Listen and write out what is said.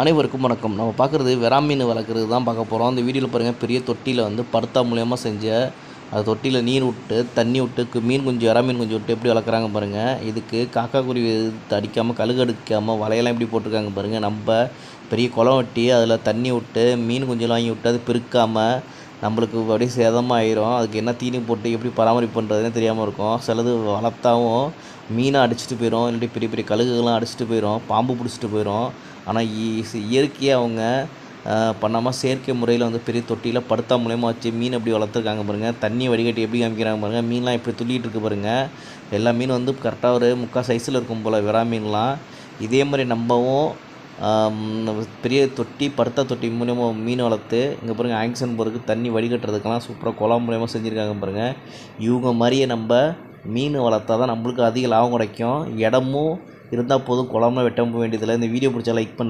அனைவருக்கும் வணக்கம். நம்ம பார்க்குறது வெறா மீன் வளர்க்குறது தான் பார்க்க போகிறோம். அந்த வீடியோவில் பாருங்கள், பெரிய தொட்டியில் வந்து படுத்தா மூலியமாக செஞ்ச அது தொட்டியில் நீர் விட்டு தண்ணி விட்டு மீன் குஞ்சு வெறா மீன் குஞ்சு விட்டு எப்படி வளர்க்குறாங்க பாருங்கள். இதுக்கு காக்கா குருவி அடிக்காமல் கழுகு அடிக்காமல் வலையெல்லாம் எப்படி போட்டிருக்காங்க பாருங்கள். நம்ம பெரிய குளம் வெட்டி அதில் தண்ணி விட்டு மீன் குஞ்செல்லாம் வாங்கி விட்டு அது பெருக்காமல் நம்மளுக்கு அப்படியே சேதமாகிடும். அதுக்கு என்ன தீனி போட்டு எப்படி பராமரிப்பு பண்ணுறதுன்னு தெரியாமல் இருக்கும். சிலது வளர்த்தாவும் மீனை அடிச்சுட்டு போயிடும், இல்லாட்டி பெரிய பெரிய கழுகுகள்லாம் அடிச்சுட்டு போயிடும், பாம்பு பிடிச்சிட்டு போயிடும். ஆனால் இயற்கையாக அவங்க பண்ணாமல் செயற்கை முறையில் வந்து பெரிய தொட்டியில் படுத்தா மூலியமாக வச்சு மீன் எப்படி வளர்த்துருக்காங்க பாருங்கள். தண்ணி வடிகட்டி எப்படி காமிக்கிறாங்க பாருங்கள். மீன்லாம் எப்படி துள்ளிகிட்டு இருக்குது பாருங்கள். எல்லா மீன் வந்து கரெக்டாக ஒரு முக்கால் சைஸில் இருக்கும் போல் வெறா மீன்லாம். இதே மாதிரி நம்பவும் பெரிய தொட்டி படுத்தா தொட்டி மூலியமாக மீன் வளர்த்து இங்கே பாருங்கள் ஆக்சிஜன் போகிறதுக்கு தண்ணி வடிகட்டுறதுக்கெல்லாம் சூப்பராக குளம் மூலியமாக செஞ்சுருக்காங்க பாருங்கள். இவங்க மாதிரியே நம்ம மீன் வளர்த்தா தான் நம்மளுக்கு அதிக லாபம் கிடைக்கும். இடமும் இருந்தால் போதும், குளம்லாம் வெட்ட வேண்டியதில்லை. இந்த வீடியோ பிடிச்சா லைக் பண்ணுங்கள்.